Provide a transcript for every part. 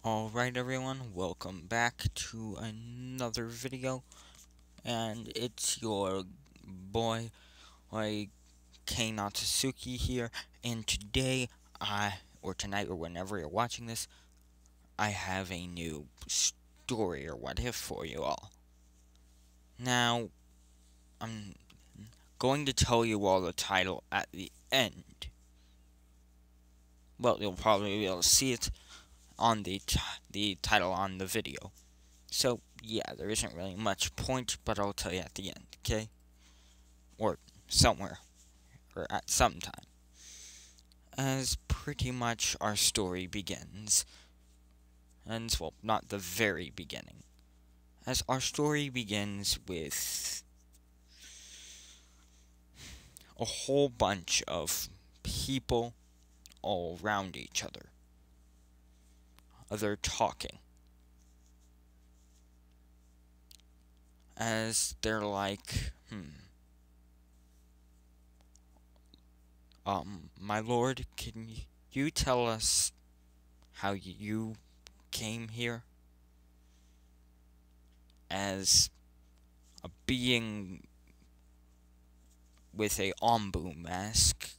Alright everyone, welcome back to another video, and it's your boy, Kei Natsuki here, and today, or tonight, or whenever you're watching this, I have a new story or what if for you all. Now, I'm going to tell you all the title at the end. Well, you'll probably be able to see it on the title on the video. So, yeah, there isn't really much point, but I'll tell you at the end, okay? Or somewhere, or at some time. As pretty much our story begins. And, well, not the very beginning. As our story begins with a whole bunch of people all around each other. They're talking. As they're like, my lord, can you tell us how you came here? As a being with a ombu mask,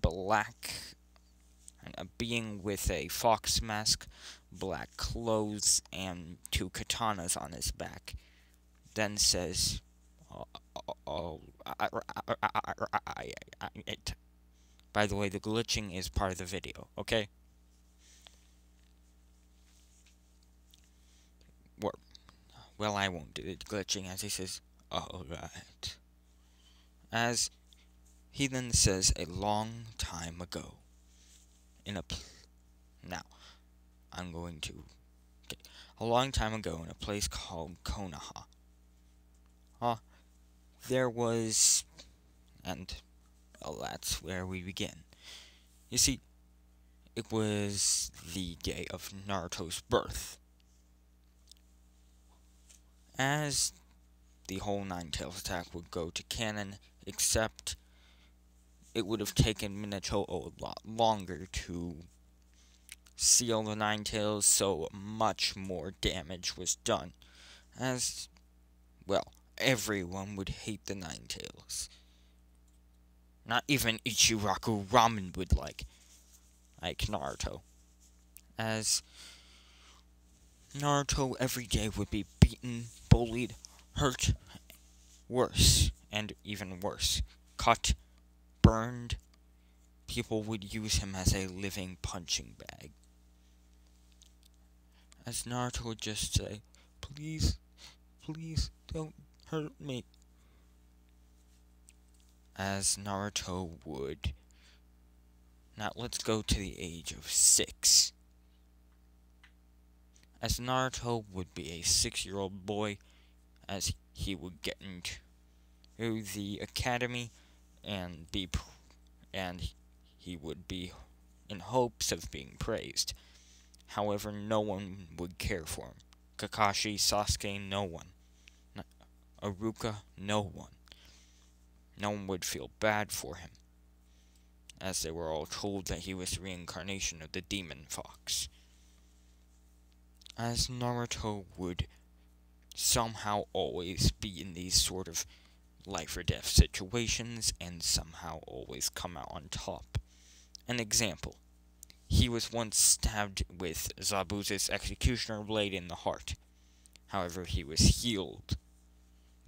black, and a being with a fox mask, black clothes, and two katanas on his back, then says, by the way, the glitching is part of the video, okay? Well, I won't do the glitching, as he says, alright. As he then says, a long time ago, now, I'm going to, a long time ago in a place called Konoha, there was, and, well, that's where we begin. You see, it was the day of Naruto's birth. As the whole Nine Tails attack would go to canon, except it would have taken Minato a lot longer to seal the Nine Tails, so much more damage was done. As, well, everyone would hate the Nine Tails. Not even Ichiraku Ramen would like Naruto. As Naruto every day would be beaten, bullied, hurt, worse, and even worse. Cut, burned. People would use him as a living punching bag. As Naruto would just say, please, please don't hurt me. As Naruto would. Now let's go to the age of 6. As Naruto would be a 6-year-old boy, as he would get into the academy and he would be in hopes of being praised. However, no one would care for him. Kakashi, Sasuke, no one. Iruka, no one. No one would feel bad for him, as they were all told that he was the reincarnation of the demon fox. As Naruto would somehow always be in these sort of life or death situations and somehow always come out on top. An example. He was once stabbed with Zabuza's executioner blade in the heart. However, he was healed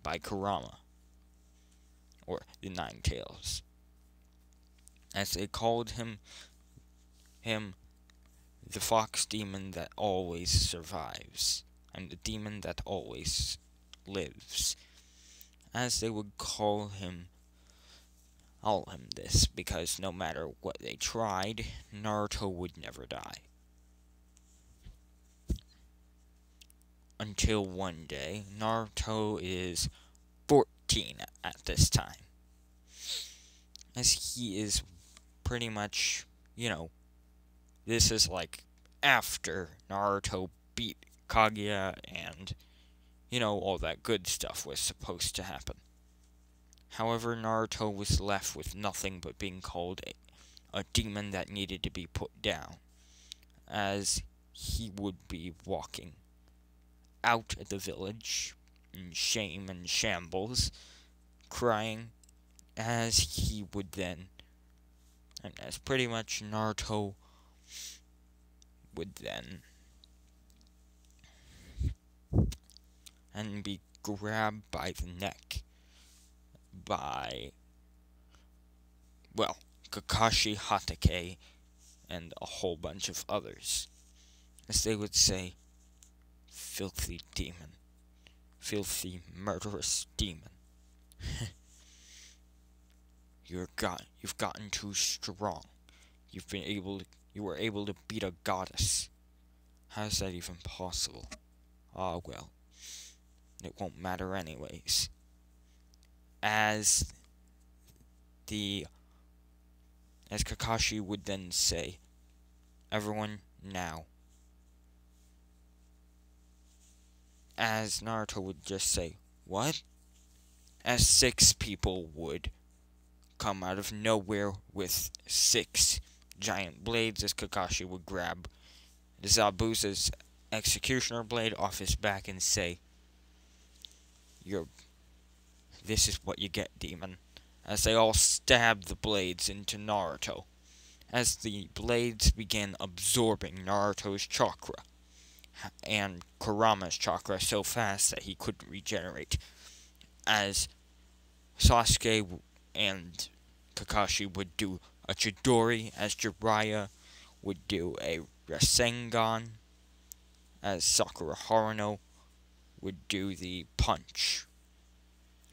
by Kurama, or the Nine Tails, as they called him the fox demon that always survives, and the demon that always lives, as they would call him this, because no matter what they tried, Naruto would never die. Until one day, Naruto is 14 at this time, as he is pretty much, this is like after Naruto beat Kaguya and, all that good stuff was supposed to happen. However, Naruto was left with nothing but being called a demon that needed to be put down, as he would be walking out of the village in shame and shambles, crying, as he would then, and as pretty much Naruto would then, and be grabbed by the neck by, well, Kakashi Hatake and a whole bunch of others, as they would say, filthy demon, filthy murderous demon. You've gotten too strong. You were able to beat a goddess. How is that even possible? Ah, well, it won't matter anyways. As Kakashi would then say, everyone now. As Naruto would just say, what? As 6 people would come out of nowhere with 6 giant blades, as Kakashi would grab Zabuza's executioner blade off his back and say, this is what you get, demon. As they all stabbed the blades into Naruto, as the blades began absorbing Naruto's chakra and Kurama's chakra so fast that he couldn't regenerate, as Sasuke and Kakashi would do a Chidori, as Jiraiya would do a Rasengan, as Sakura Haruno would do the punch.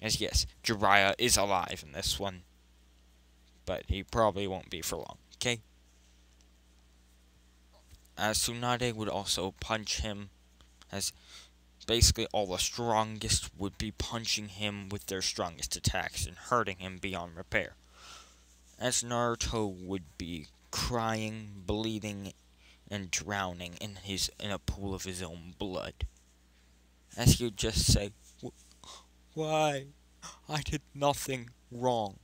As yes, Jiraiya is alive in this one, but he probably won't be for long, okay? As Tsunade would also punch him, as basically all the strongest would be punching him with their strongest attacks and hurting him beyond repair. As Naruto would be crying, bleeding, and drowning in a pool of his own blood. As he would just say, why? I did nothing wrong.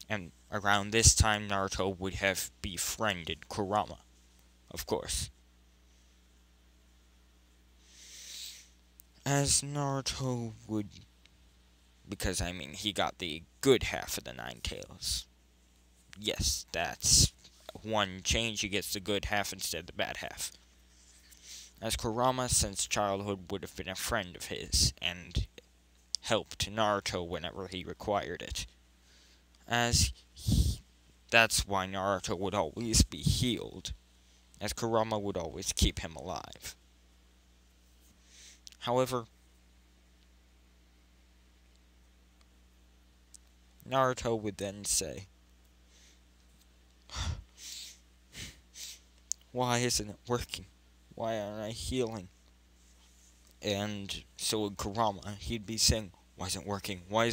And around this time, Naruto would have befriended Kurama, of course. As Naruto would, because he got the good half of the 9 tails. Yes, that's one change, he gets the good half instead of the bad half. As Kurama, since childhood, would have been a friend of his, and helped Naruto whenever he required it. That's why Naruto would always be healed, as Kurama would always keep him alive. However, Naruto would then say, why isn't it working? Why aren't I healing? And so would Kurama. He'd be saying, why isn't it working? Why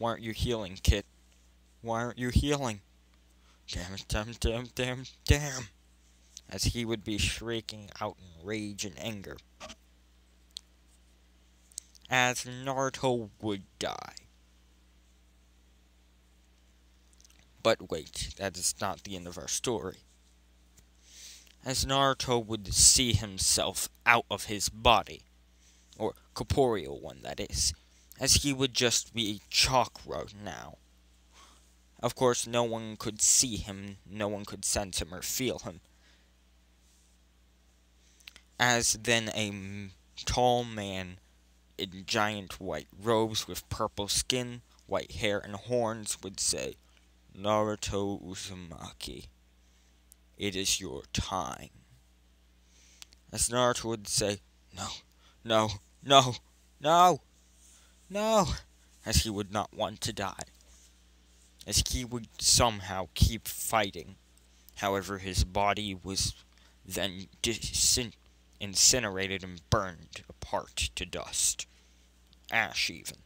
aren't you healing, kid? Why aren't you healing? Damn it, damn. As he would be shrieking out in rage and anger. As Naruto would die. But wait, that is not the end of our story. As Naruto would see himself out of his body, or corporeal one, that is, as he would just be chakra now. Of course, no one could see him, no one could sense him or feel him. As then a tall man in giant white robes with purple skin, white hair, and horns would say, Naruto Uzumaki, it is your time. As Naruto would say, no, as he would not want to die. As he would somehow keep fighting. However, his body was then incinerated and burned apart to dust. Ash, even.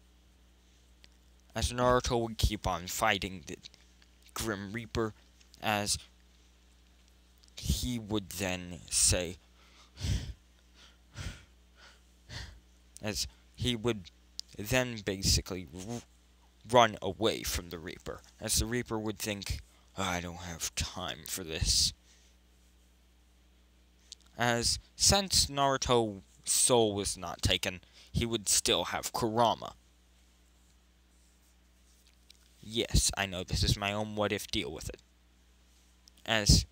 As Naruto would keep on fighting the Grim Reaper, as he would then say, as he would then basically run away from the Reaper, as the Reaper would think, I don't have time for this. as since Naruto's soul was not taken, he would still have Kurama. Yes, I know this is my own what if, deal with it. As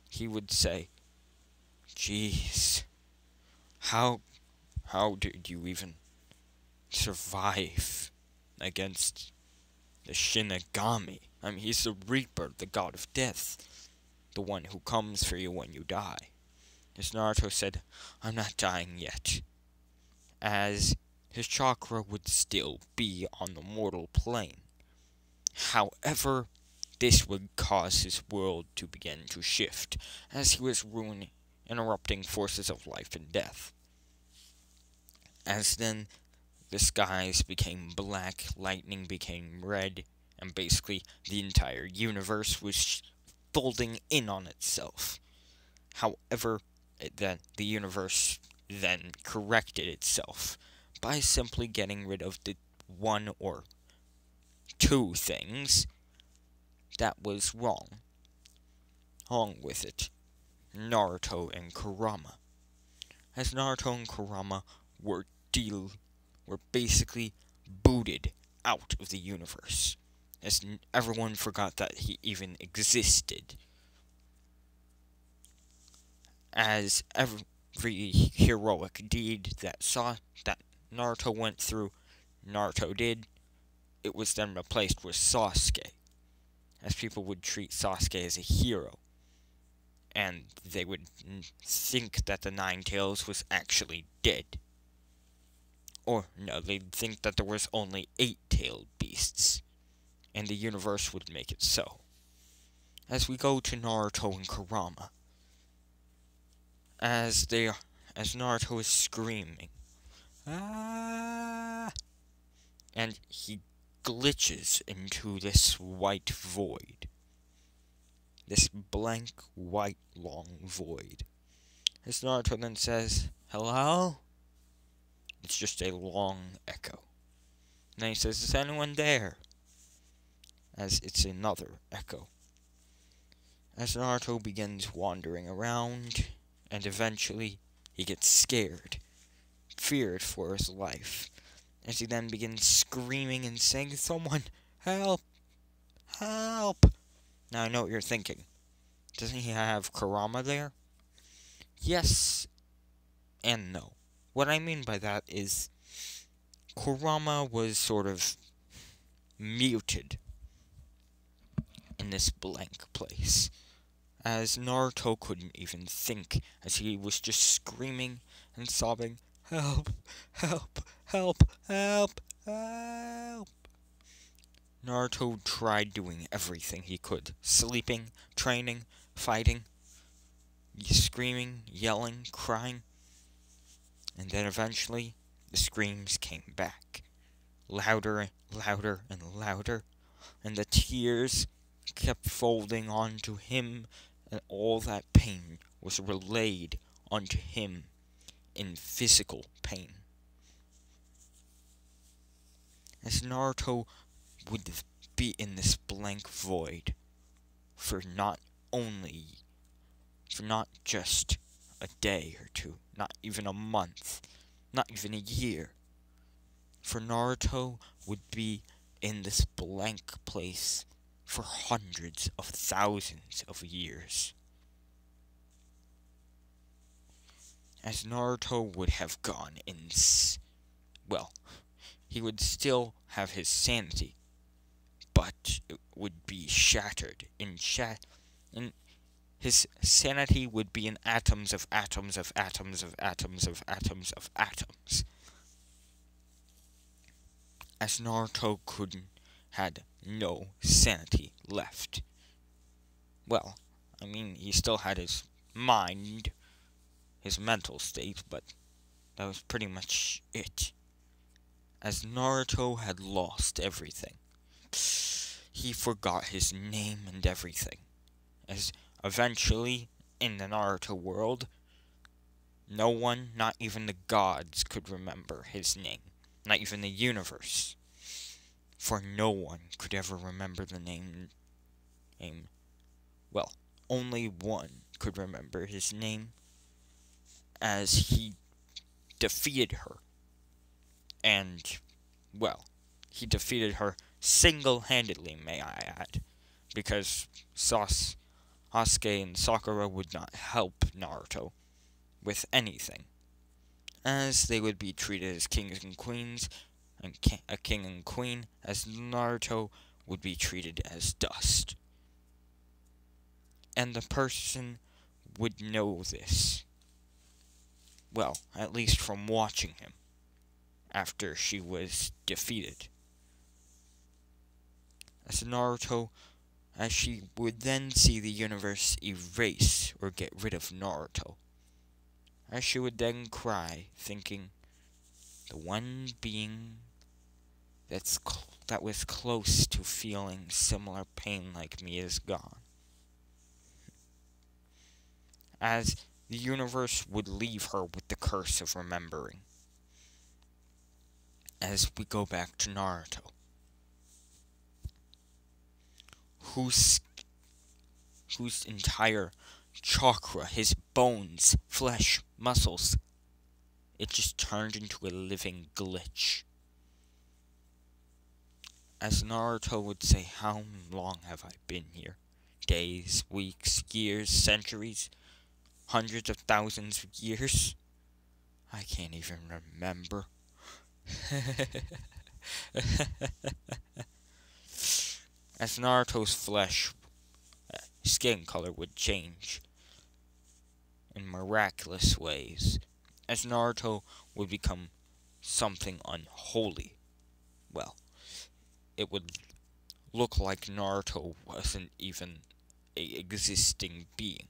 he would say, "Jeez, how did you even survive against the Shinigami? I mean, he's the Reaper, the god of death, the one who comes for you when you die." As Naruto said, "I'm not dying yet," as his chakra would still be on the mortal plane. However, this would cause his world to begin to shift, as he was interrupting forces of life and death. As then the skies became black, lightning became red, and basically the entire universe was folding in on itself. However, the universe then corrected itself by simply getting rid of the one or two things that was wrong with it: Naruto and Kurama. As Naruto and Kurama were basically booted out of the universe, as everyone forgot that he even existed. As every heroic deed that Naruto went through, Naruto did, it was then replaced with Sasuke, as people would treat Sasuke as a hero, and they would think that the Nine Tails was actually dead. Or, no, they'd think that there was only 8-tailed beasts, and the universe would make it so. As we go to Naruto and Kurama, as Naruto is screaming, "Ah!" and he glitches into this white void. This blank, white, long void. As Naruto then says, "Hello?" It's just a long echo. And then he says, "Is anyone there?" As it's another echo. As Naruto begins wandering around, and eventually he gets scared, feared for his life, as he then begins screaming and saying, "Someone, help! Help!" Now I know what you're thinking. Doesn't he have Kurama there? Yes and no. What I mean by that is Kurama was sort of muted in this blank place, as Naruto couldn't even think, as he was just screaming and sobbing, "Help! Help! Help! Help! Help!" Naruto tried doing everything he could: sleeping, training, fighting, screaming, yelling, crying, and then eventually the screams came back, louder and louder and louder, and the tears kept folding onto him, and all that pain was relayed onto him in physical pain. As Naruto would be in this blank void for not just a day or two, not even a month, not even a year. For Naruto would be in this blank place for hundreds of thousands of years. As Naruto would have gone well, he would still have his sanity, but it would be shattered and his sanity would be in atoms of atoms of atoms of atoms of atoms of atoms. As Naruto had no sanity left. Well, I mean, he still had his mind, his mental state, but that was pretty much it. As Naruto had lost everything, he forgot his name and everything. As eventually, in the Naruto world, no one, not even the gods, could remember his name. Not even the universe. For no one could ever remember the name. Well, only one could remember his name, as he defeated her. And, well, he defeated her single-handedly, may I add, because Sasuke and Sakura would not help Naruto with anything, as they would be treated as kings and queens, and a king and queen, as Naruto would be treated as dust. And the person would know this. Well, at least from watching him after she was defeated. As she would then see the universe erase or get rid of Naruto. As she would then cry, thinking, the one being that was close to feeling similar pain like me is gone. As the universe would leave her with the curse of remembering. As we go back to Naruto, whose entire chakra, his bones, flesh, muscles, it just turned into a living glitch. As Naruto would say, how long have I been here? Days, weeks, years, centuries, hundreds of thousands of years? I can't even remember. As Naruto's skin color would change in miraculous ways, as Naruto would become something unholy. Well, it would look like Naruto wasn't even an existing being,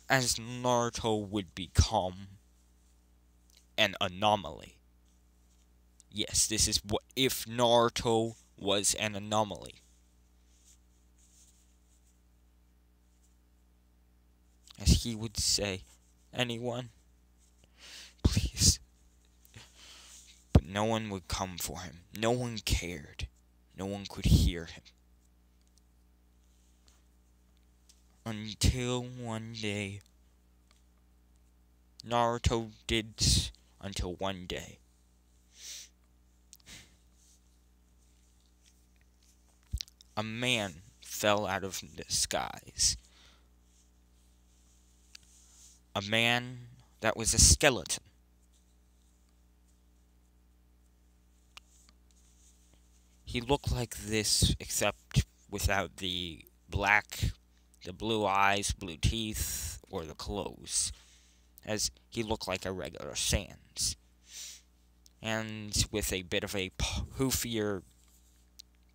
as Naruto would become an anomaly. Yes, this is what if Naruto was an anomaly. As he would say, anyone? Please. But no one would come for him. No one cared. No one could hear him. Until one day, until one day. A man fell out of the skies. A man that was a skeleton. He looked like this, except without the blue eyes, blue teeth, or the clothes, as he looked like a regular Sans. And with a bit of a poofier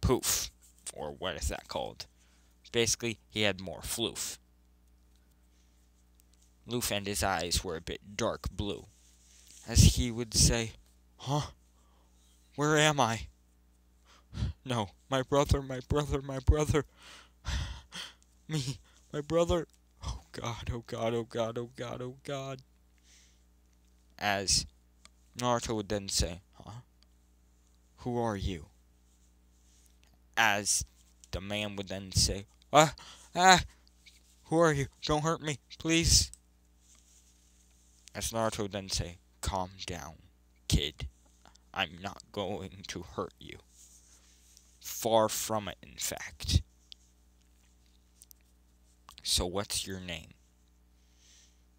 poof, or what is that called? Basically, he had more floof. Loof and his eyes were a bit dark blue, as he would say, huh? Where am I? No, my brother, my brother, my brother. Me, my brother. Oh God, oh God, oh God, oh God, oh God. As Naruto would then say, huh? Who are you? As the man would then say, who are you? Don't hurt me, please. As Naruto would then say, calm down, kid. I'm not going to hurt you. Far from it, in fact. So what's your name?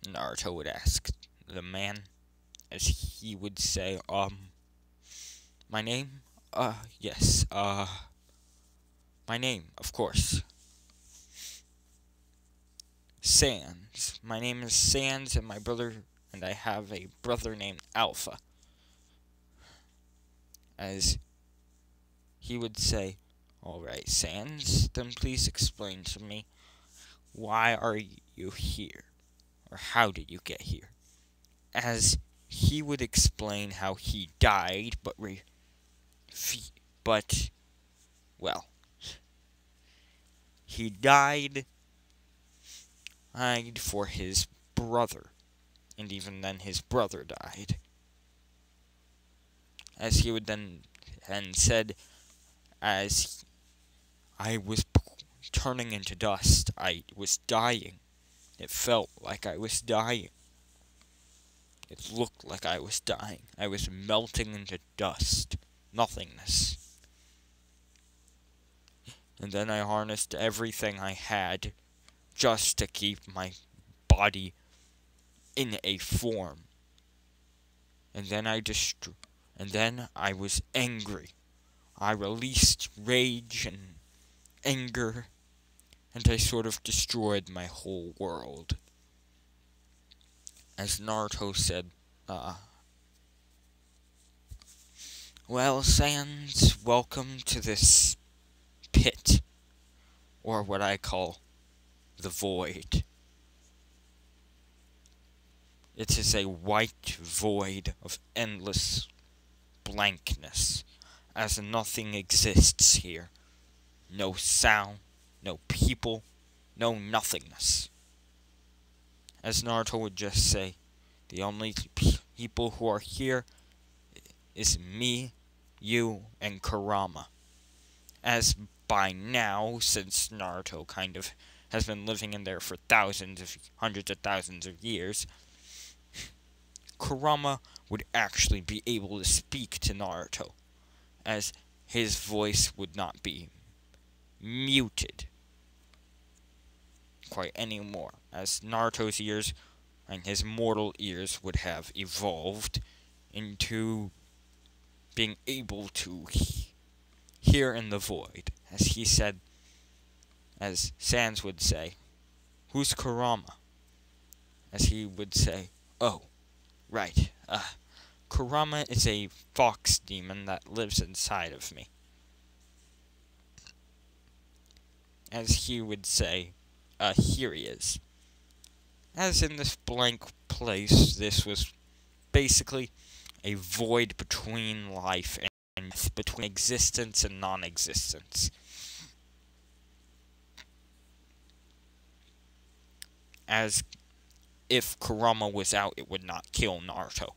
Naruto would ask the man, as he would say, my name? Yes, my name, of course. Sans. My name is Sans, and I have a brother named Alpha. As he would say, alright, Sans, then please explain to me, why are you here? Or how did you get here? As he would explain how he died, he died for his brother, and even then his brother died. As he would then said, as I was turning into dust, I was dying. It felt like I was dying. It looked like I was dying. I was melting into dust. Nothingness. And then I harnessed everything I had just to keep my body in a form. And then I was angry. I released rage and anger, and I sort of destroyed my whole world. As Naruto said, well, Sans, welcome to this pit, or what I call the void. It is a white void of endless blankness, as nothing exists here. No sound, no people, no nothingness. As Naruto would just say, the only people who are here is me, you, and Kurama. As by now, since Naruto kind of has been living in there for hundreds of thousands of years, Kurama would actually be able to speak to Naruto, as his voice would not be muted quite anymore, as Naruto's ears and his mortal ears would have evolved into being able to hear in the void. As he said, as Sans would say, "Who's Kurama?" As he would say, "Oh, right, Kurama is a fox demon that lives inside of me." As he would say, "Here he is." As in this blank place, this was basically a void between life and death, between existence and non-existence. As if Kurama was out, it would not kill Naruto.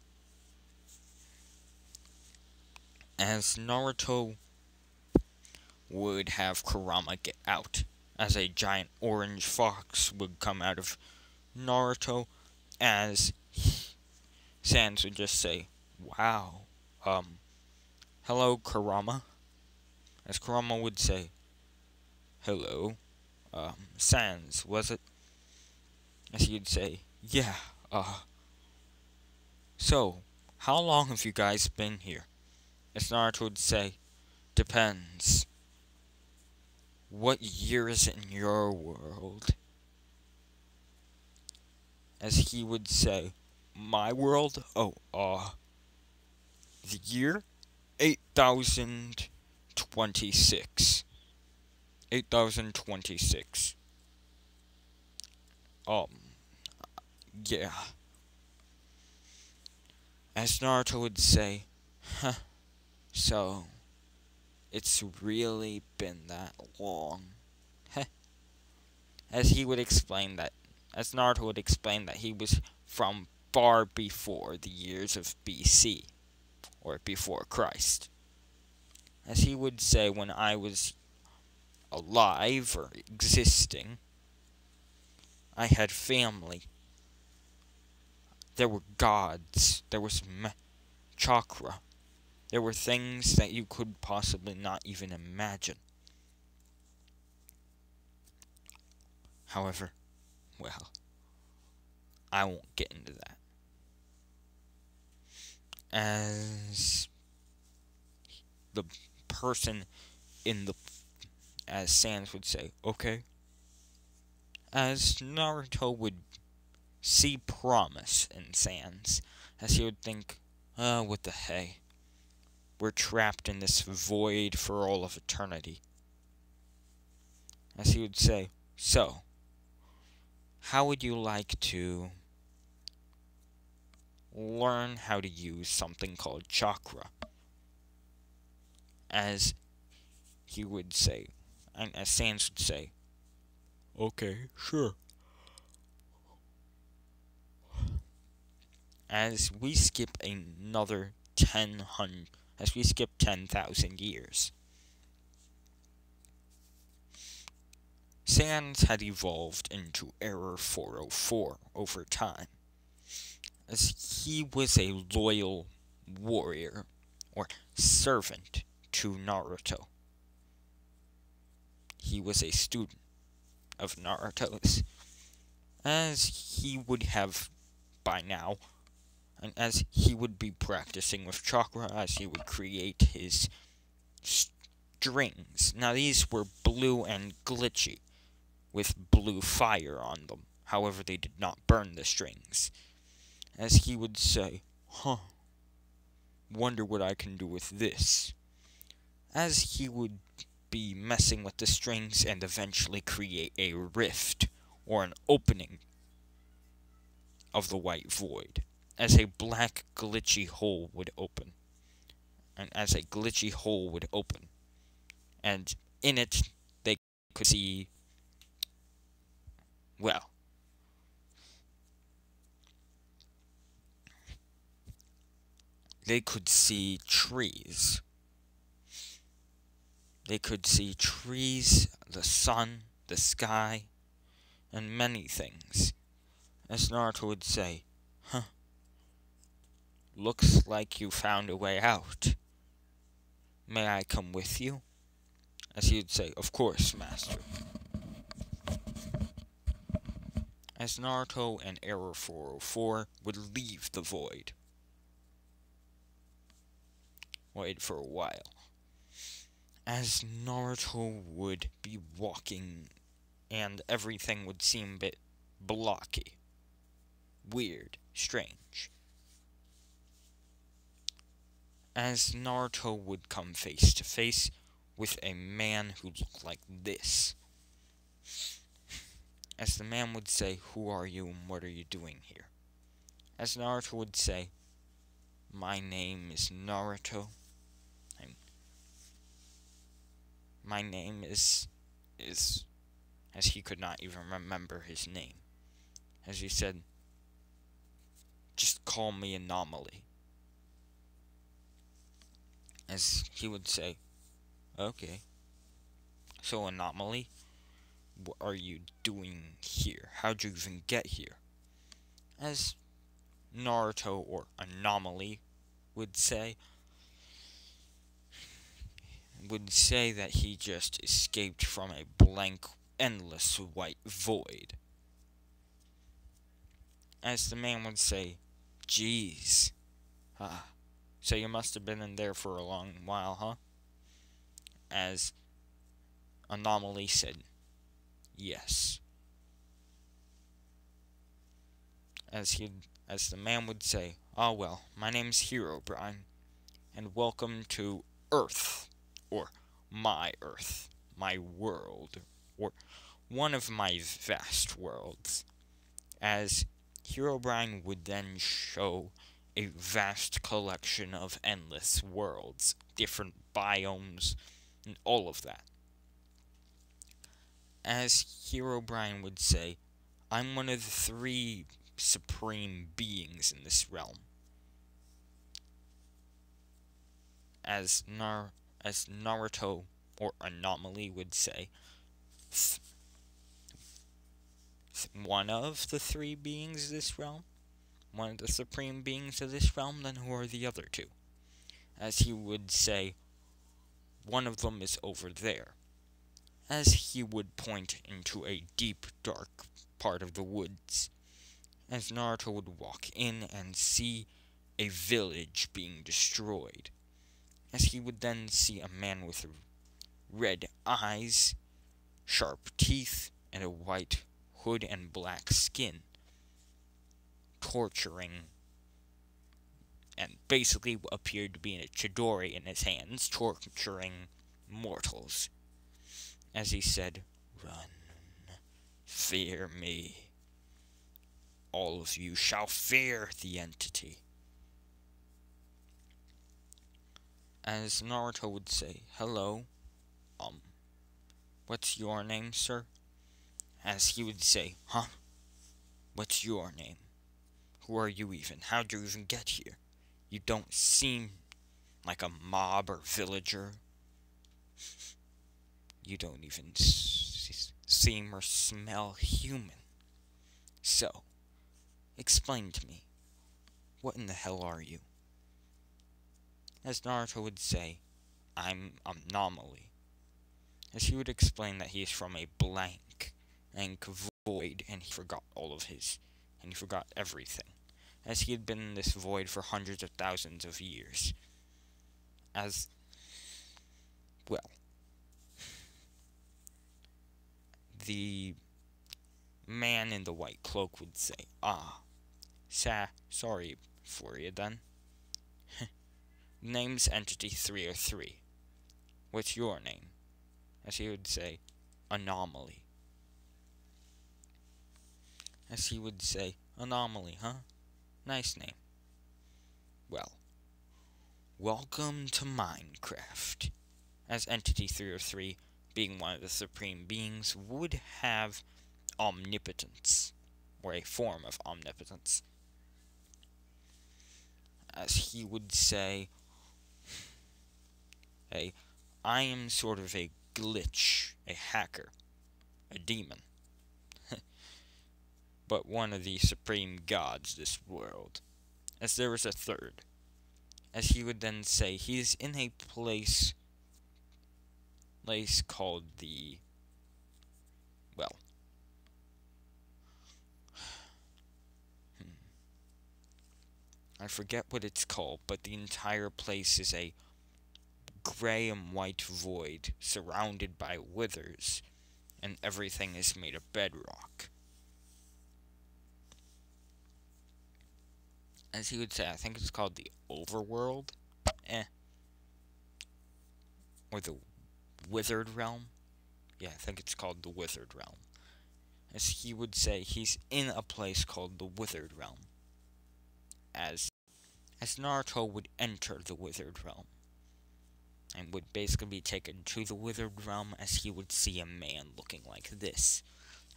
As Naruto would have Kurama get out, as a giant orange fox would come out of Naruto, as Sans would just say, "Wow, hello, Kurama." As Kurama would say, "Hello, Sans, was it?" As he'd say, "Yeah, so, how long have you guys been here?" As Naruto would say, "Depends. What year is it in your world?" As he would say, "My world? Oh, the year? 8026. 8026. Yeah." As Naruto would say, "Huh, so, it's really been that long." Heh. As Naruto would explain that he was from far before the years of BC, or before Christ. As he would say, when I was alive or existing, I had family. There were gods. There was chakra. There were things that you could possibly not even imagine. However, well, I won't get into that. As the person as Sans would say, "Okay." As Naruto would see promise in Sans, as he would think, what the hey? We're trapped in this void for all of eternity. As he would say, "So, how would you like to learn how to use something called chakra?" As he would say, and as Sans would say, "Okay, sure." As we skip 10,000 years, Sans had evolved into Error 404 over time. as he was a loyal warrior or servant to Naruto. He was a student of Naruto's, as he would have by now, and as he would be practicing with chakra, as he would create his strings. Now these were blue and glitchy, with blue fire on them. However, they did not burn the strings. As he would say, wonder what I can do with this. As he would be messing with the strings and eventually create a rift, or an opening of the white void, as a black glitchy hole would open. And as a glitchy hole would open, and in it they could see, well, they could see trees. They could see trees, the sun, the sky, and many things. As Naruto would say, looks like you found a way out. May I come with you? As he would say, of course, master. As Naruto and Error 404 would leave the void. Wait for a while. As Naruto would be walking, and everything would seem a bit blocky, weird, strange. As Naruto would come face to face with a man who looked like this. As the man would say, who are you and what are you doing here? As Naruto would say, my name is Naruto. My name is, as he could not even remember his name. As he said, just call me Anomaly. As he would say, okay. So Anomaly, what are you doing here? How'd you even get here? As Naruto, or Anomaly, would say that he just escaped from a blank, endless white void. As the man would say, geez, so you must have been in there for a long while, huh? As Anomaly said, yes. As the man would say, ah well, my name's Herobrine, and welcome to Earth, or my Earth, my world, or one of my vast worlds. As Herobrine would then show a vast collection of endless worlds, different biomes, and all of that. As Herobrine would say, I'm one of the 3 supreme beings in this realm. As Naruto, or Anomaly, would say, one of the 3 beings of this realm? One of the supreme beings of this realm? Then who are the other 2? As he would say, one of them is over there. As he would point into a deep, dark part of the woods. As Naruto would walk in and see a village being destroyed. As he would then see a man with red eyes, sharp teeth, and a white hood and black skin, torturing, and basically appeared to be in a chidori in his hands, torturing mortals. As he said, run, fear me. All of you shall fear the entity. As Naruto would say, hello, what's your name, sir? As he would say, what's your name? Who are you even? How'd you even get here? You don't seem like a mob or villager. You don't even seem or smell human. So, explain to me, what in the hell are you? As Naruto would say, I'm anomaly. As he would explain that he is from a blank void, and he forgot everything. As he had been in this void for hundreds of thousands of years. As, well, the man in the white cloak would say, sorry for you then. Name's Entity 303. What's your name? As he would say, Anomaly. As he would say, Anomaly, huh? Nice name. Well, welcome to Minecraft. As Entity 303, being one of the supreme beings, would have omnipotence, or a form of omnipotence. As he would say, I am sort of a glitch, a hacker, a demon. But one of the supreme gods this world. As there was a third. As he would then say, he is in a place called the, well, I forget what it's called, but the entire place is a gray and white void surrounded by withers, and everything is made of bedrock. As he would say, I think it's called the overworld, or the withered realm. Yeah, I think it's called the withered realm. As he would say, he's in a place called the withered realm. As Naruto would enter the withered realm, and would basically be taken to the withered realm, as he would see a man looking like this.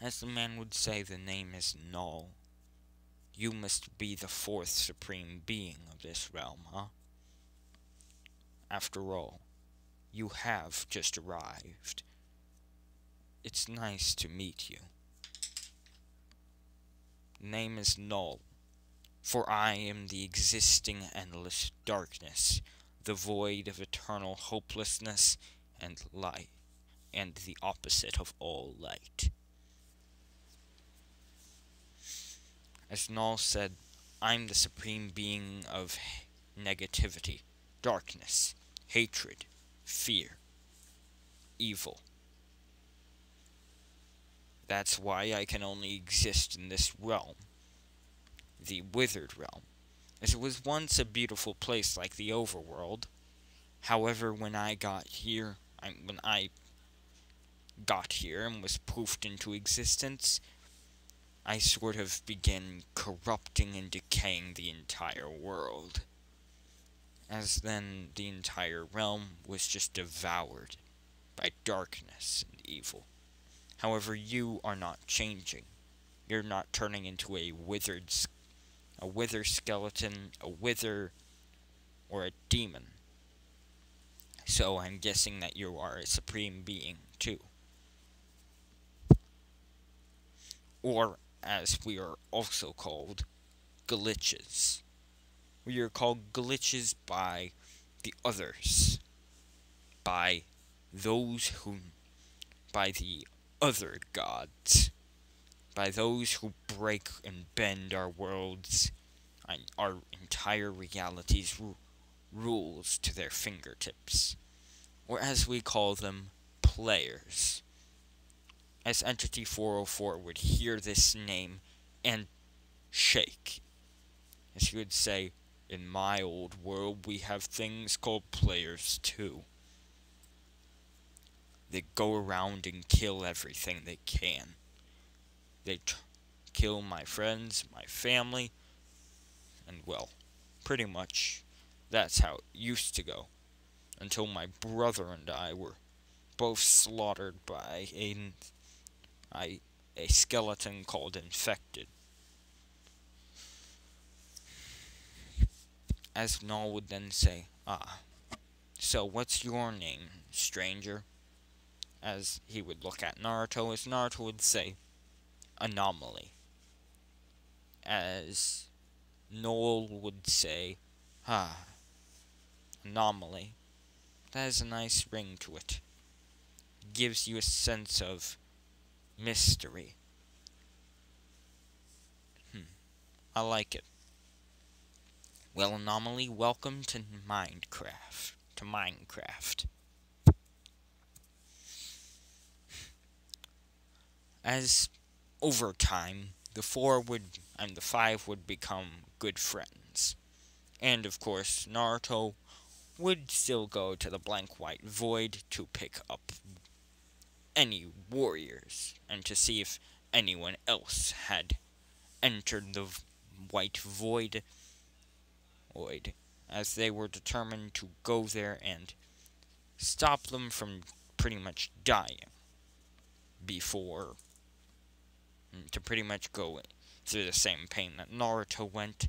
As the man would say, the name is Null. You must be the fourth supreme being of this realm, huh? After all, you have just arrived. It's nice to meet you. Name is Null, for I am the existing endless darkness, the void of eternal hopelessness and light, and the opposite of all light. As Null said, I'm the supreme being of negativity, darkness, hatred, fear, evil. That's why I can only exist in this realm, the withered realm, as it was once a beautiful place like the overworld. However, when I got here and was poofed into existence, I sort of began corrupting and decaying the entire world. As then the entire realm was just devoured by darkness and evil. However, you are not changing. You're not turning into a wither skeleton, a wither, or a demon. So I'm guessing that you are a supreme being, too. Or, as we are also called, glitches. We are called glitches by the others. By the other gods. By those who break and bend our worlds and our entire reality's rules to their fingertips. Or as we call them, players. As Entity 404 would hear this name and shake. As he would say, in my old world we have things called players too. They go around and kill everything they can. They kill my friends, my family, and well, pretty much that's how it used to go. Until my brother and I were both slaughtered by a skeleton called Infected. As Null would then say, so what's your name, stranger? As he would look at Naruto, as Naruto would say, Anomaly. As Noel would say, "Ah, anomaly. That has a nice ring to it. Gives you a sense of mystery. I like it. Well, anomaly, welcome to Minecraft. As over time, the the five would become good friends. And of course, Naruto would still go to the blank white void to pick up any warriors and to see if anyone else had entered the white void, as they were determined to go there and stop them from pretty much dying before, to pretty much go through the same pain that Naruto went,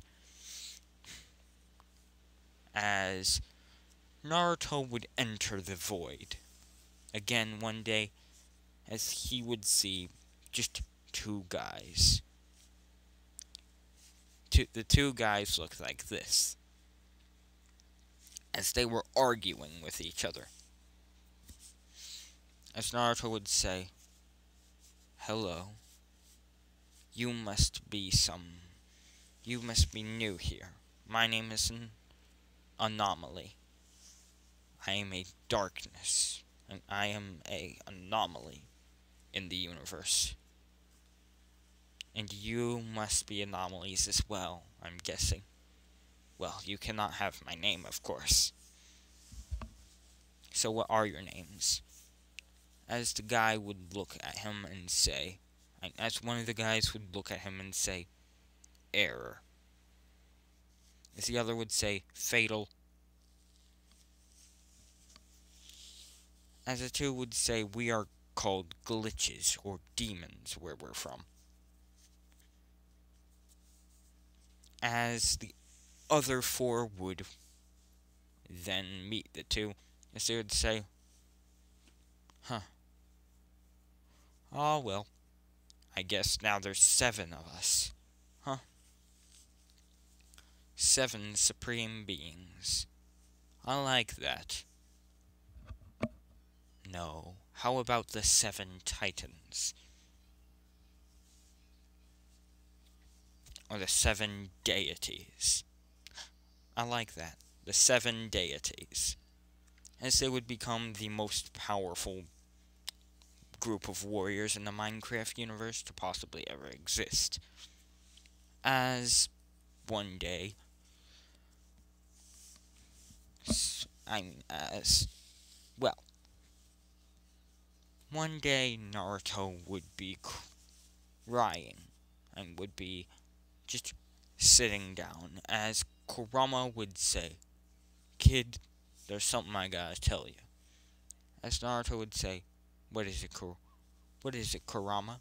as Naruto would enter the void again one day, as he would see just two guys. The two guys looked like this, as they were arguing with each other. As Naruto would say, "Hello, you must be new here. My name is an anomaly. I am a darkness, and I am a anomaly in the universe. And you must be anomalies as well, I'm guessing. Well, you cannot have my name, of course. So what are your names?" As the guy would look at him and say, as one of the guys would look at him and say, "Error." As the other would say, "Fatal." As the two would say, "We are called glitches or demons where we're from." As the other four would then meet the two, as they would say, "Huh. Oh well, I guess now there's 7 of us. Huh. 7 supreme beings. I like that. No, how about the 7 titans? Or the 7 deities? I like that. The 7 deities. As they would become the most powerful group of warriors in the Minecraft universe to possibly ever exist. As one day, well, one day Naruto would be crying and would be just sitting down, as Kurama would say, "Kid, there's something I gotta tell you." As Naruto would say, What is it, Kurama?"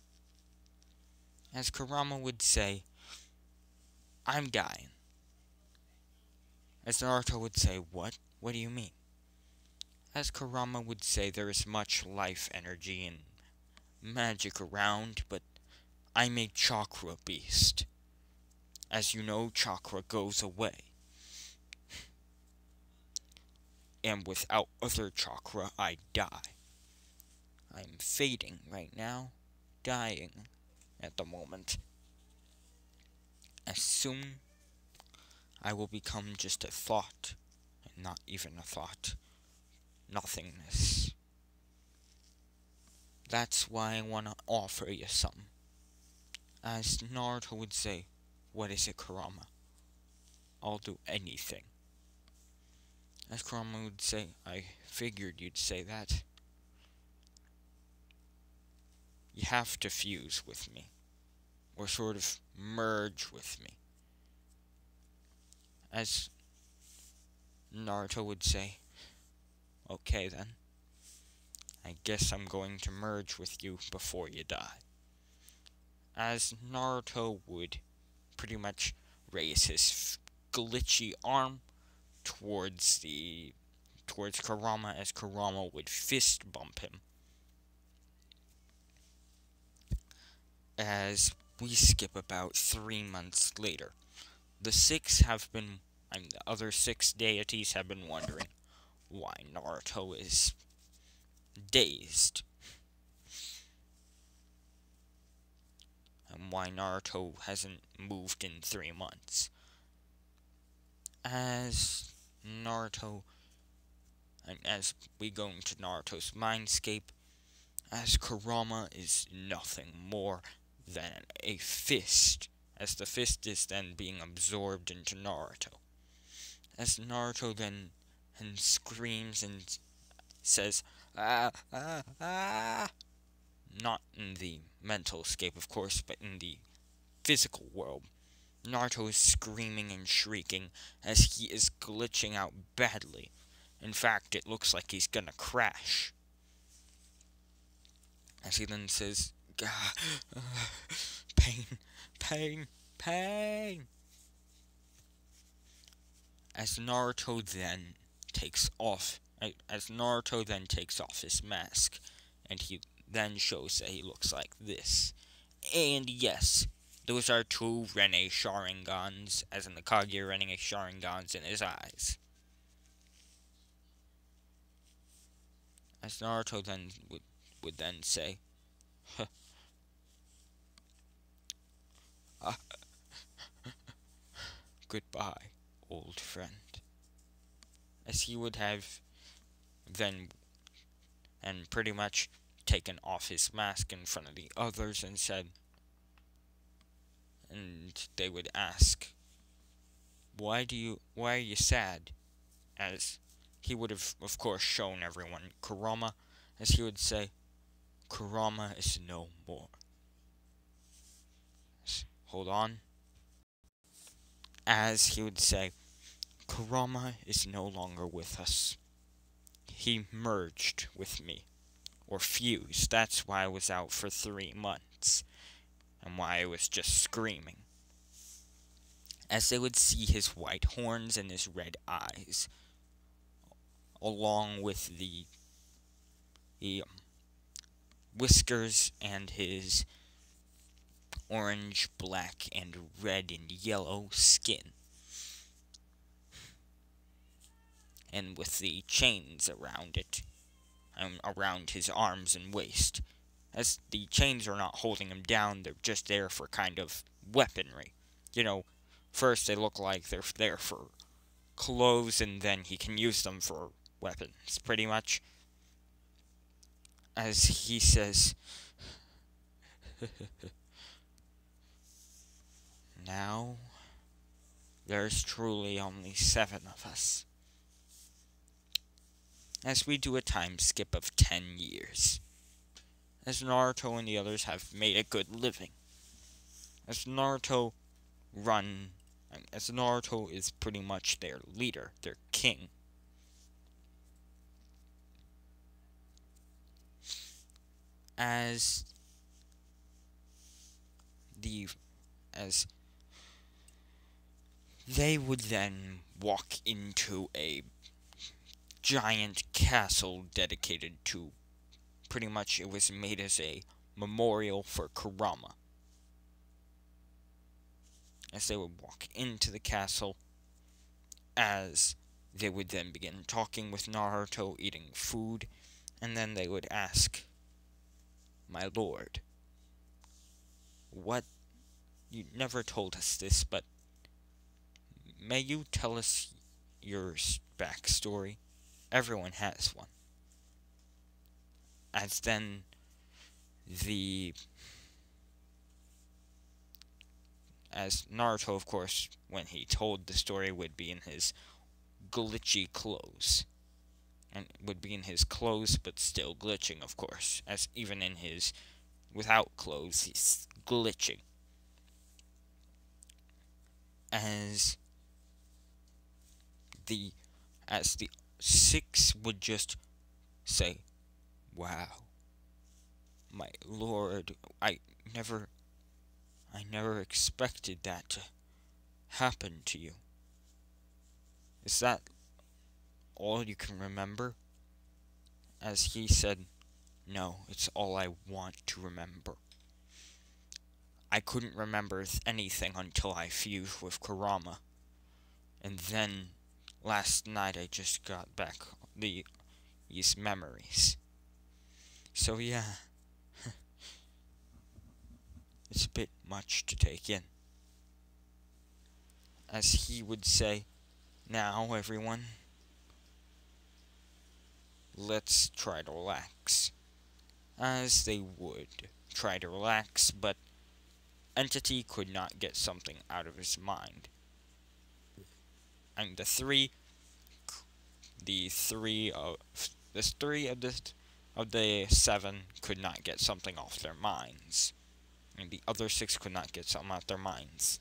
As Kurama would say, "I'm dying." As Naruto would say, "What? What do you mean?" As Kurama would say, "There is much life energy and magic around, but I'm a chakra beast. As you know, chakra goes away. And without other chakra, I die. I'm fading right now, dying at the moment. As soon, I will become just a thought, and not even a thought. Nothingness. That's why I want to offer you something." As Naruto would say, "What is it, Kurama?" "I'll do anything." As Kurama would say, "I figured you'd say that. You have to fuse with me, or sort of merge with me." As Naruto would say, "Okay then. I guess I'm going to merge with you before you die." As Naruto would pretty much raise his glitchy arm towards Kurama, as Kurama would fist bump him. As we skip about 3 months later, the other 6 deities have been wondering why Naruto is dazed, and why Naruto hasn't moved in 3 months. As Naruto, and as we go into Naruto's mindscape, as Kurama is nothing more than a fist, as the fist is then being absorbed into Naruto. As Naruto then and screams and says, ah, ah, ah, not in the mental escape, of course, but in the physical world. Naruto is screaming and shrieking as he is glitching out badly. In fact, it looks like he's gonna crash. As he then says, pain, pain, pain. As Naruto then takes off his mask, and he then shows that he looks like this. And yes, those are 2 Rene Sharingans, as in the Kaguya Rene Sharingans in his eyes. As Naruto then would then say, goodbye, old friend. As he would have then and pretty much taken off his mask in front of the others and said, and they would ask, why are you sad? As he would have, of course, shown everyone Kurama, as he would say, Kurama is no more. Hold on. As he would say, Kurama is no longer with us. He merged with me, or fused. That's why I was out for 3 months, and why I was just screaming. As they would see his white horns and his red eyes, along with the whiskers and his orange, black, and red and yellow skin, and with the chains around it, around his arms and waist, as the chains are not holding him down, they're just there for kind of weaponry. First they look like they're there for clothes, and then he can use them for weapons, pretty much. As he says, now, there's truly only 7 of us. As we do a time skip of 10 years. As Naruto and the others have made a good living. As Naruto is pretty much their leader, their king. As they would then walk into a giant castle dedicated to, pretty much it was made as a memorial for Kurama. As they would walk into the castle, as they would then begin talking with Naruto, eating food, and then they would ask, my lord, you never told us this, but may you tell us your backstory? Everyone has one. As then as Naruto, of course, when he told the story, would be in his glitchy clothes. And would be in his clothes, but still glitching, of course. As even in his without clothes, he's glitching. As the 6 would just say, wow, my lord, I never expected that to happen to you. Is that all you can remember? As he said, no, it's all I want to remember. I couldn't remember anything until I fused with Kurama. And then, last night I just got back these memories. So yeah, it's a bit much to take in. As he would say, now everyone, let's try to relax. As they would try to relax, but Entity could not get something out of his mind. And the three of the 7 could not get something off their minds. And the other 6 could not get something off their minds.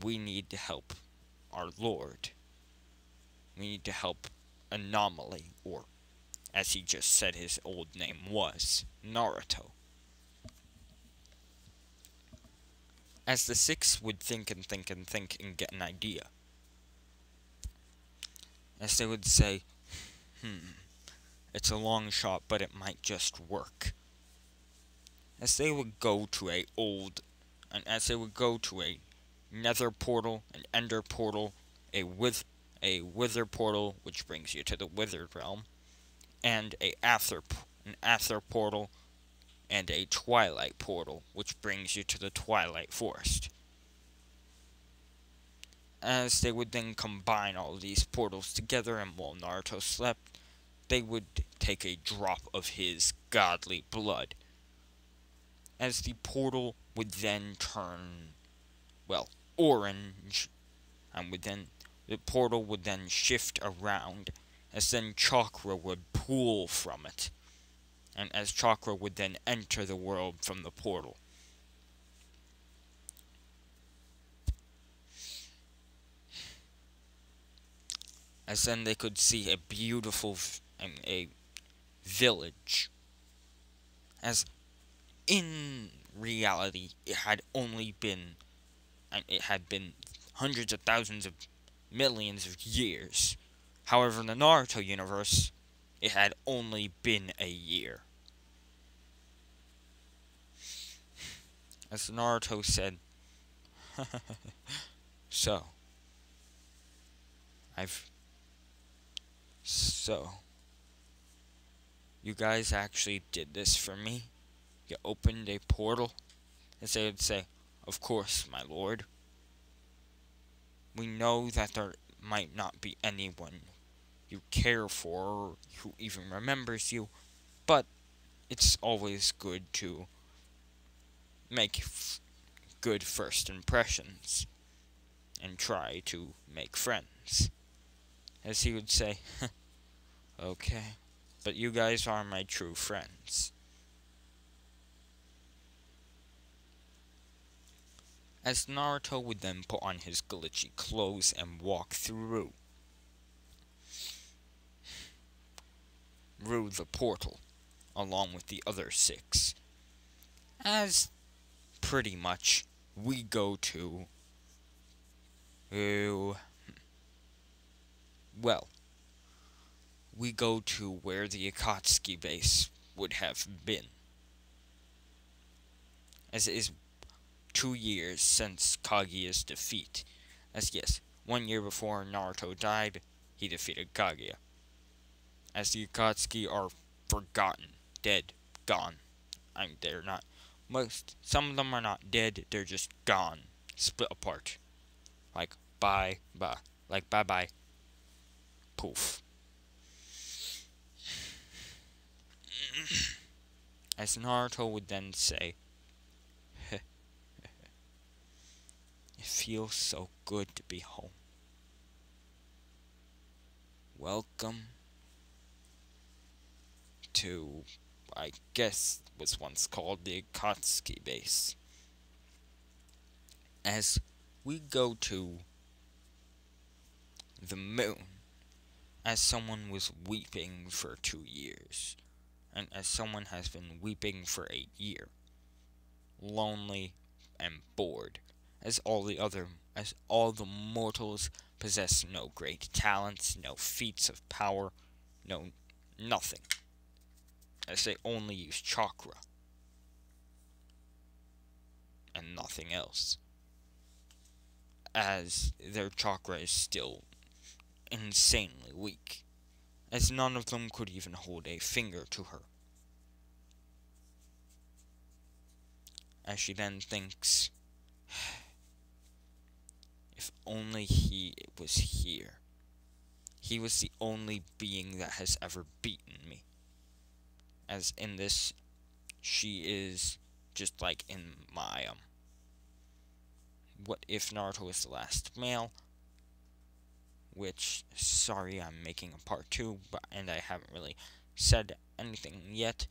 We need to help our Lord. We need to help Anomaly, or as he just said his old name was, Naruto. As the 6 would think and think and think and get an idea. As they would say, it's a long shot, but it might just work. As they would go to a nether portal, an ender portal, a wither portal, which brings you to the withered realm, and an aether portal, and a twilight portal, which brings you to the twilight forest. As they would then combine all these portals together, and while Naruto slept, they would take a drop of his godly blood. As the portal would then turn, orange, and the portal would then shift around, as then chakra would pool from it, and as chakra would then enter the world from the portal. As then they could see a beautiful a village. As in reality, it had been hundreds of thousands of millions of years. However, in the Naruto universe, it had only been a year. As Naruto said, you guys actually did this for me? You opened a portal? As they would say, of course, my lord. We know that there might not be anyone you care for, or who even remembers you, but it's always good to make good first impressions, and try to make friends. As he would say, okay, but you guys are my true friends. As Naruto would then put on his glitchy clothes and walk through the portal, along with the other 6. As pretty much we go to where the Akatsuki base would have been. As it is 2 years since Kaguya's defeat. As yes, 1 year before Naruto died, he defeated Kaguya. As the Akatsuki are forgotten, dead, gone. They're not. Some of them are not dead, they're just gone. Split apart. Like, bye. Like, bye-bye. Poof. As Naruto would then say, it feels so good to be home. Welcome to, I guess, was once called the Akatsuki base. As we go to the moon, as someone was weeping for 2 years, and as someone has been weeping for a year, lonely and bored, as all the mortals possess no great talents, no feats of power, no nothing, as they only use chakra. and nothing else, as their chakra is still insanely weak, as none of them could even hold a finger to her. As she then thinks, if only he was here. He was the only being that has ever beaten me. As in this, she is just like in my, what if Naruto is the last male? Which, sorry, I'm making a part 2, and I haven't really said anything yet.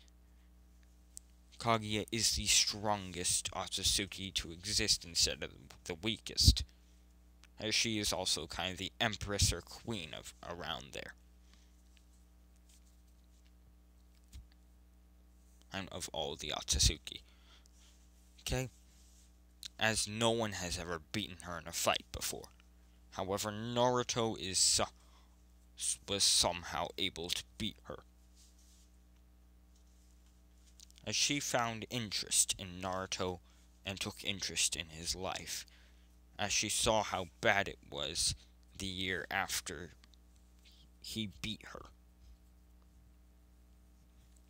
Kaguya is the strongest Otsutsuki to exist instead of the weakest, as she is also kind of the empress or queen of around there. And of all the Otsutsuki. Okay? As no one has ever beaten her in a fight before. However, Naruto was somehow able to beat her. As she found interest in Naruto and took interest in his life, as she saw how bad it was the year after he beat her.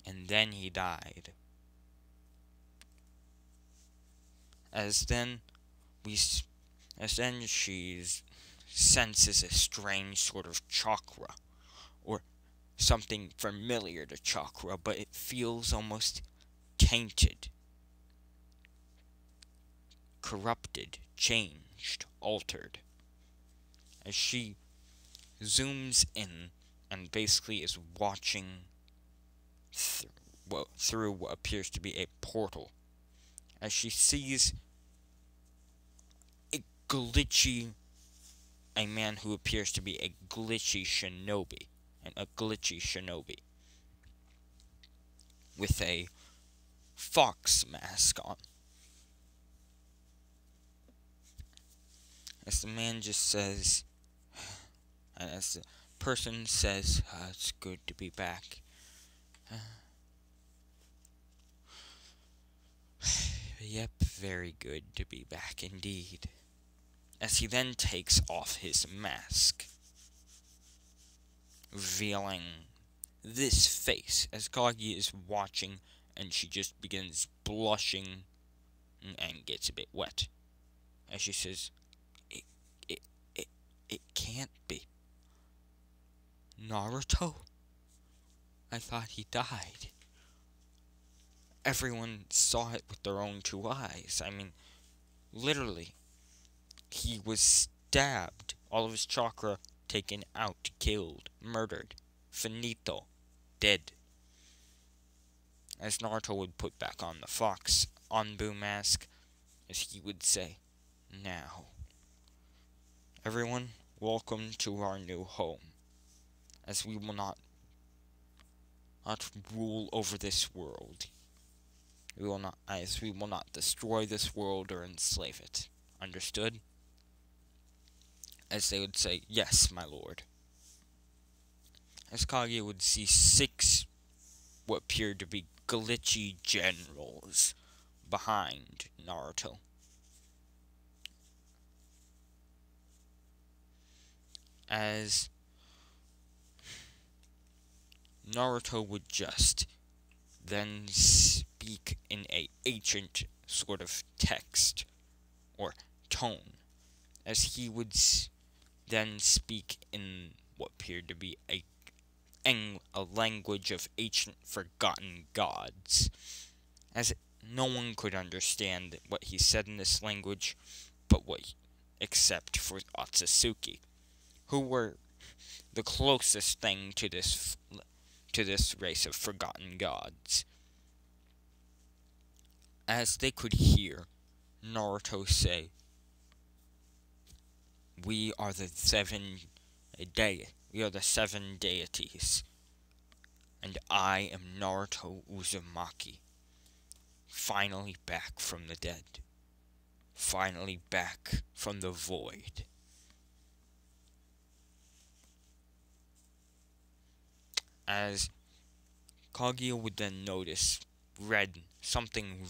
And then he died. As then she senses a strange sort of chakra, or something familiar to chakra, but it feels almost tainted, corrupted, changed, altered. As she zooms in and basically is watching through what appears to be a portal, as she sees a man who appears to be a glitchy shinobi, with a fox mask on. As the man just says, and as the person says, it's good to be back. Yep, very good to be back indeed. As he then takes off his mask, revealing this face, as Kaguya is watching, and she just begins blushing and gets a bit wet. As she says, it can't be. Naruto? I thought he died. Everyone saw it with their own 2 eyes. I mean, literally. He was stabbed. All of his chakra taken out, killed, murdered. Finito. Dead. As Naruto would put back on the fox Anbu mask, as he would say, now, everyone, welcome to our new home, as we will not rule over this world. We will not destroy this world or enslave it. Understood? As they would say, yes, my lord. As Kaguya would see 6 what appeared to be glitchy generals behind Naruto. As Naruto would just then speak in a ancient sort of text or tone, as he would then speak in what appeared to be a language of ancient forgotten gods, as no one could understand what he said in this language, except for Otsutsuki, who were the closest thing to this race of forgotten gods. As they could hear Naruto say, we are the 7 deities, and I am Naruto Uzumaki, finally back from the dead, finally back from the void. As Kaguya would then notice something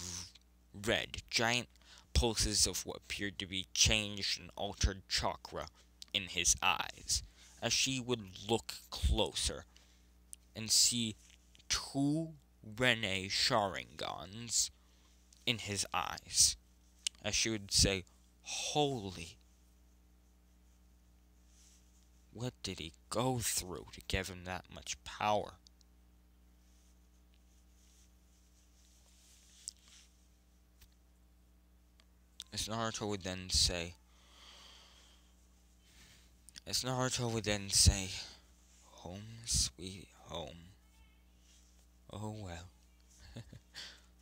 red, giant pulses of what appeared to be changed and altered chakra in his eyes, as she would look closer and see two Rene Sharingans in his eyes, as she would say, "Holy, what did he go through to give him that much power?" As Naruto would then say, "Home sweet home. Oh well.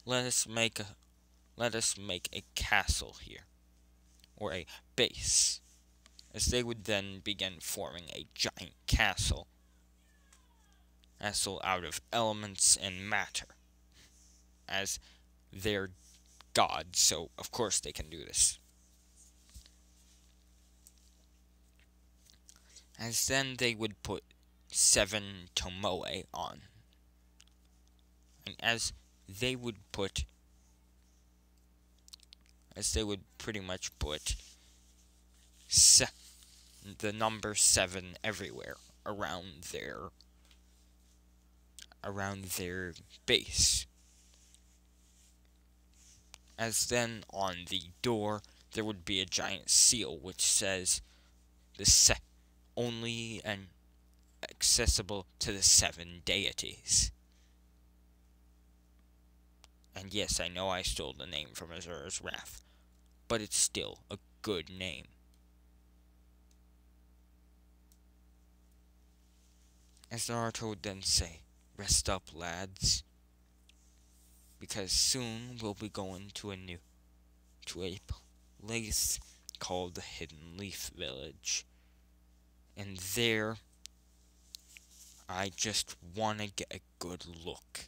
Let us make a castle here, or a base." As they would then begin forming a giant castle out of elements and matter, as their gods, so of course they can do this. As then they would put 7 tomoe on, and as they would pretty much put the number 7 everywhere around their base. As then on the door there would be a giant seal which says only and accessible to the 7 deities. And yes, I know I stole the name from Azura's Wrath, but it's still a good name. As Naruto would then say, "Rest up, lads, because soon we'll be going to a place called the Hidden Leaf Village. And there, I just want to get a good look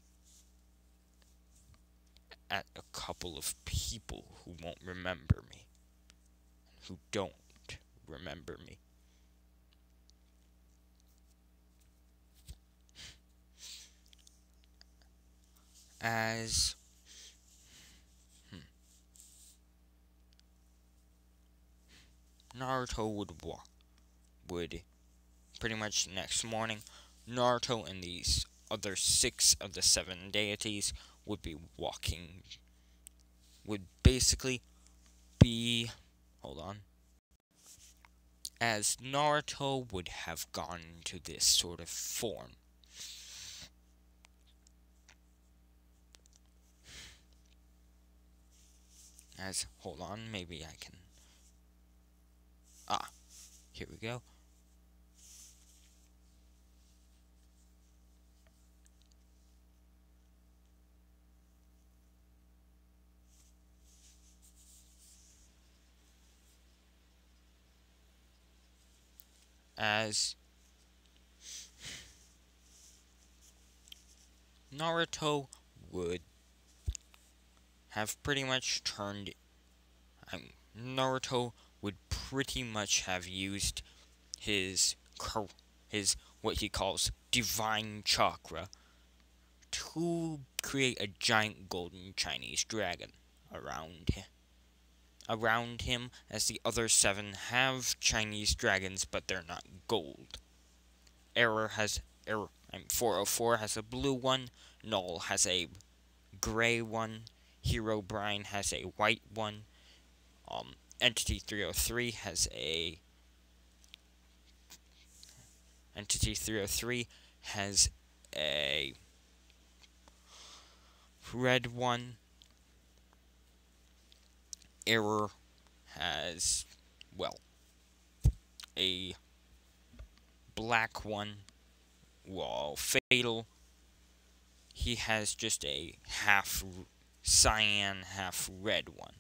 at a couple of people who won't remember me, who don't remember me." As Naruto would pretty much the next morning, Naruto and these other 6 of the 7 deities would basically be, as Naruto would have gone into this sort of form. Maybe I can, here we go. As Naruto would have pretty much used his what he calls divine chakra to create a giant golden Chinese dragon around him, as the other 7 have Chinese dragons, but they're not gold. 404 has a blue one, Null has a gray one, Herobrine has a white one, Entity 303 has a red one. Error has, a black one, while Fatal, he has just a half cyan, half red one.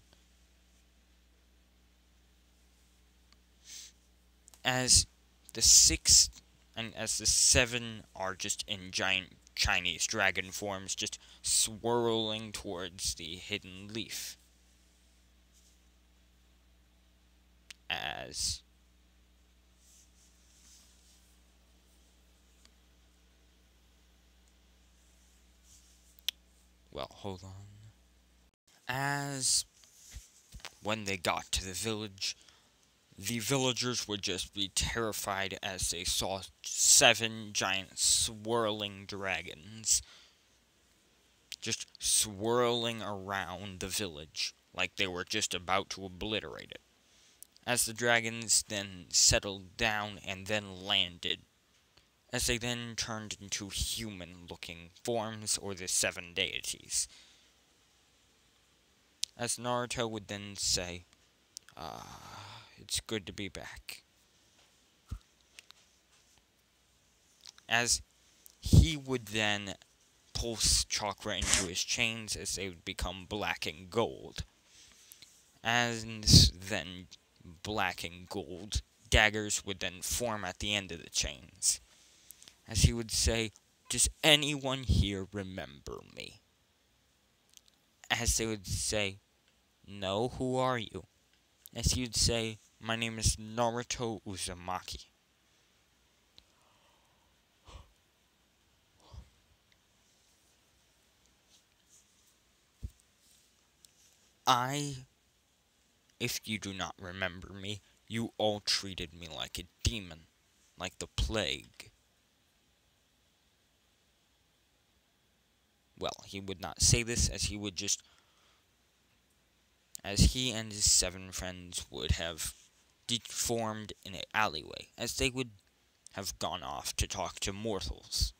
As the 7 are just in giant Chinese dragon forms, just swirling towards the hidden leaf. As hold on. As when they got to the villagers would just be terrified as they saw 7 giant swirling dragons just swirling around the village like they were just about to obliterate it. As the dragons then settled down and then landed, as they then turned into human-looking forms or the 7 deities. As Naruto would then say, it's good to be back. As he would then pulse chakra into his chains as they would become black and gold. And then black and gold daggers would then form at the end of the chains. As he would say, does anyone here remember me? As they would say, no, who are you? As he would say, my name is Naruto Uzumaki. If you do not remember me, you all treated me like a demon, like the plague. Well, he would not say this, as he and his 7 friends would have deformed in an alleyway, as they would have gone off to talk to mortals,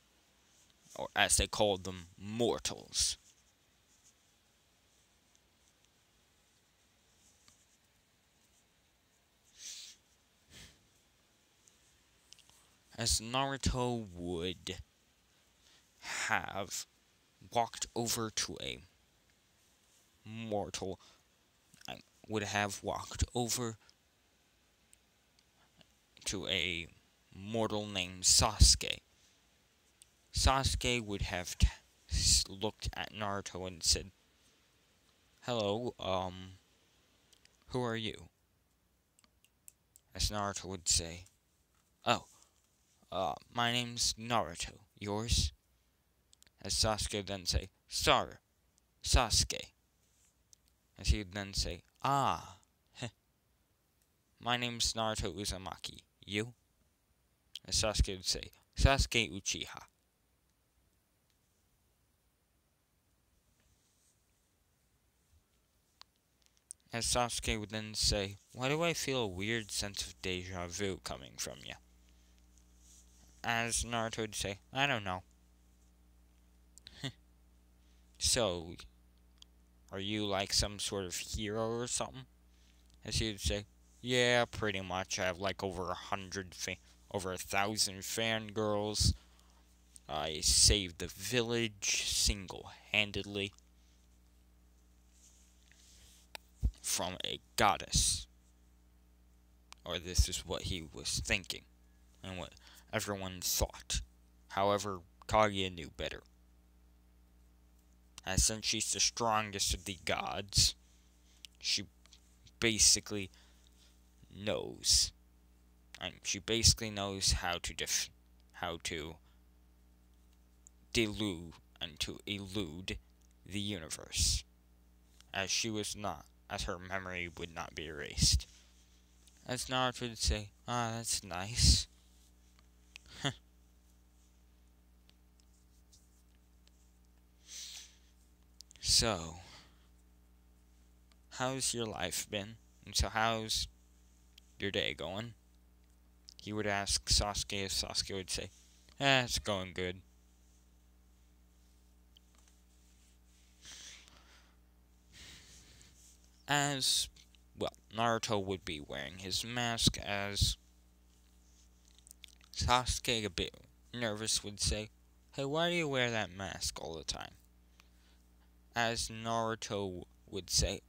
or as they called them, mortals. As Naruto would have walked over to a mortal, would have walked over to a mortal named Sasuke. Sasuke would have looked at Naruto and said, hello, who are you? As Naruto would say, oh, my name's Naruto. Yours? As Sasuke would then say, Sasuke. As he would then say, ah, my name's Naruto Uzumaki. You? As Sasuke would say, Sasuke Uchiha. As Sasuke would then say, why do I feel a weird sense of deja vu coming from you? As Naruto would say, I don't know. So, are you like some sort of hero or something? As he would say, yeah, pretty much. I have like over 1,000 fangirls. I saved the village single-handedly from a goddess. Or this is what he was thinking, and what everyone thought. However, Kaguya knew better. And since she's the strongest of the gods, she basically knows. She basically knows how to delude and to elude the universe, as her memory would not be erased. As Naruto would say, that's nice. So, how's your life been? And so how's your day going? He would ask Sasuke, as Sasuke would say, it's going good. As, well, Naruto would be wearing his mask, as Sasuke, a bit nervous, would say, hey, why do you wear that mask all the time? As Naruto would say,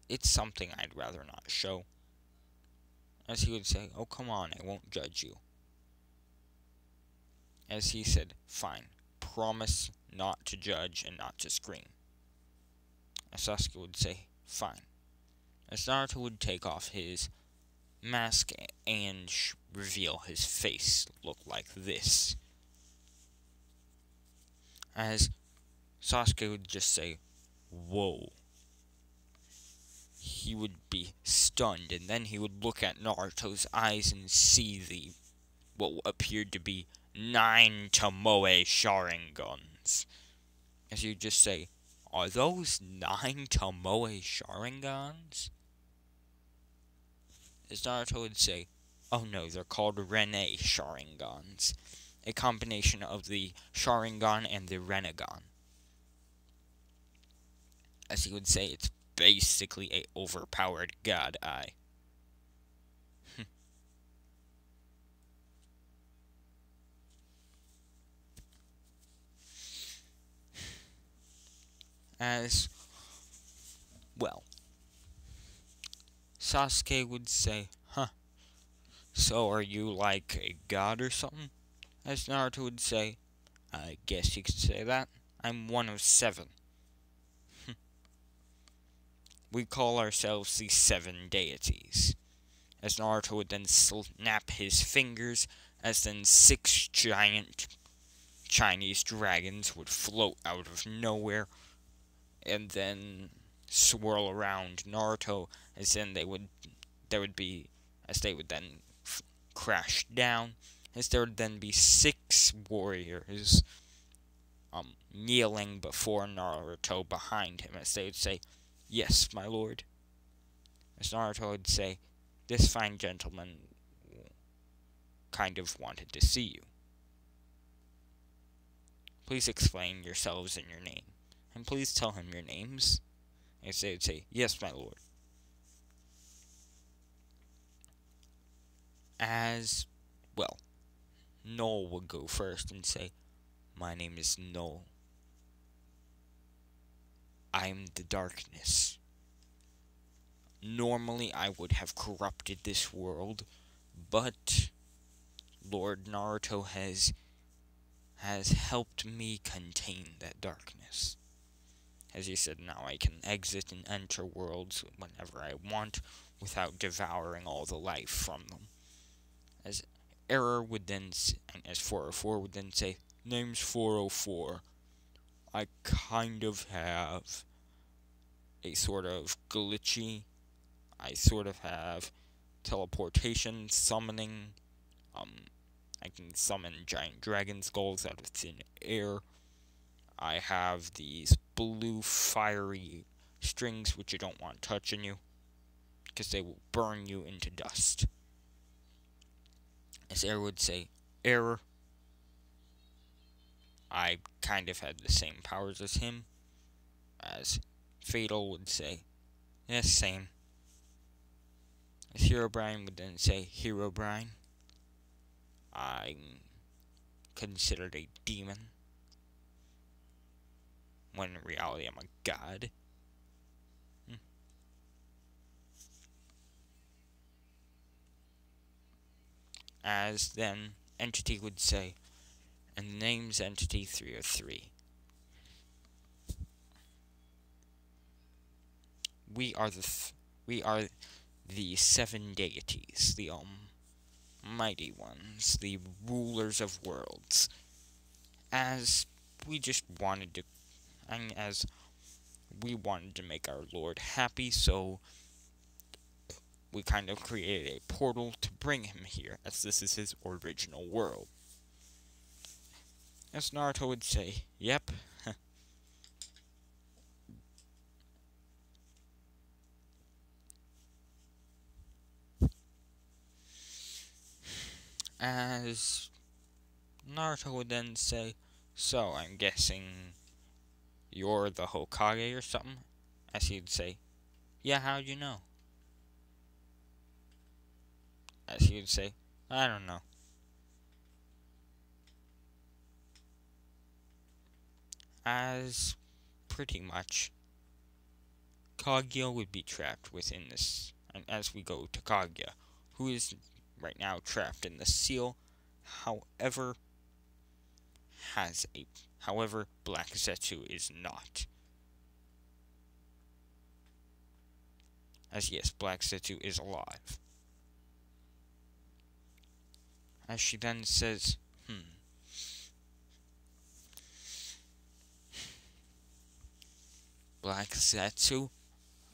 it's something I'd rather not show. As he would say, oh, come on, I won't judge you. As he said, fine, promise not to judge and not to scream. As Sasuke would say, fine. As Naruto would take off his mask and reveal his face look like this. As Sasuke would just say, whoa, he would be stunned, and then he would look at Naruto's eyes and see what appeared to be 9 Tomoe Sharingans. As you just say, are those 9 Tomoe Sharingans? As Naruto would say, oh no, they're called Rene Sharingans, a combination of the Sharingan and the Renegon. As he would say, it's basically a overpowered god eye. As well, Sasuke would say, huh, so are you like a god or something? As Naruto would say, I guess you could say that. I'm one of 7. We call ourselves the 7 deities. As Naruto would then snap his fingers, as then 6 giant Chinese dragons would float out of nowhere, and then swirl around Naruto, as then they would then crash down, as there would then be 6 warriors kneeling before Naruto behind him, as they would say, yes, my lord. As Naruto would say, this fine gentleman kind of wanted to see you. Please explain yourselves and your name, and please tell him your names. As they would say, yes, my lord. As well, Null would go first and say, my name is Null. I am the darkness. Normally I would have corrupted this world, but Lord Naruto has helped me contain that darkness. As you said, now I can exit and enter worlds whenever I want without devouring all the life from them. As Error would then, and as 404 would then say, name's 404. I kind of have a sort of glitchy, I sort of have teleportation, summoning, I can summon giant dragon skulls out of thin air. I have these blue fiery strings which you don't want touching you, because they will burn you into dust. As Error would say, Error, I kind of had the same powers as him. As Fatal would say, yes, same. As Herobrine would then say, Herobrine, I'm considered a demon, when in reality I'm a god. As then Entity would say, and the name's Entity 303. We are the 7 deities, the mighty ones, the rulers of worlds. As we just wanted to, and as we wanted to make our Lord happy, so we kind of created a portal to bring him here, as this is his original world. As Naruto would say, yep. As Naruto would then say, so I'm guessing you're the Hokage or something? As he'd say, yeah, how'd you know? As he would say, I don't know. As pretty much Kaguya would be trapped within this, and as we go to Kaguya, who is right now trapped in the seal, however Black Zetsu is not. As yes, Black Zetsu is alive. As she then says, Black Zetsu,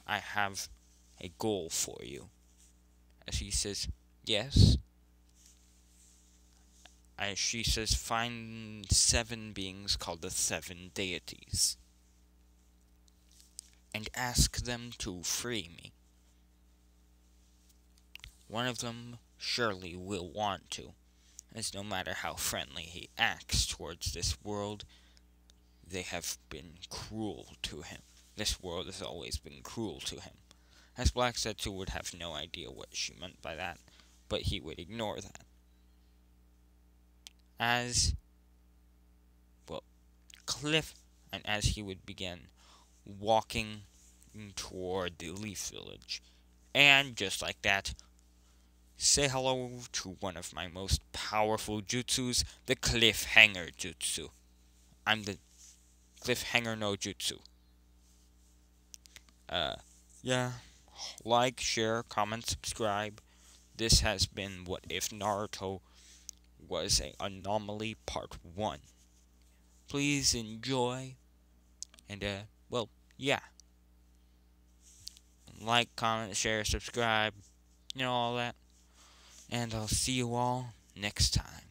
I have a goal for you. As he says, yes. As she says, find 7 beings called the 7 deities, and ask them to free me. One of them surely will want to, as no matter how friendly he acts towards this world, they have been cruel to him. This world has always been cruel to him. As Black Setsu would have no idea what she meant by that, but he would ignore that. As, well, Cliff, and as he would begin walking toward the Leaf Village, and just like that, say hello to one of my most powerful jutsus, the Cliffhanger Jutsu. I'm the Cliffhanger no Jutsu. Yeah. Like, share, comment, subscribe. This has been What If Naruto Was a Anomaly Part 1. Please enjoy. And, well, yeah. Like, comment, share, subscribe. You know, all that. And I'll see you all next time.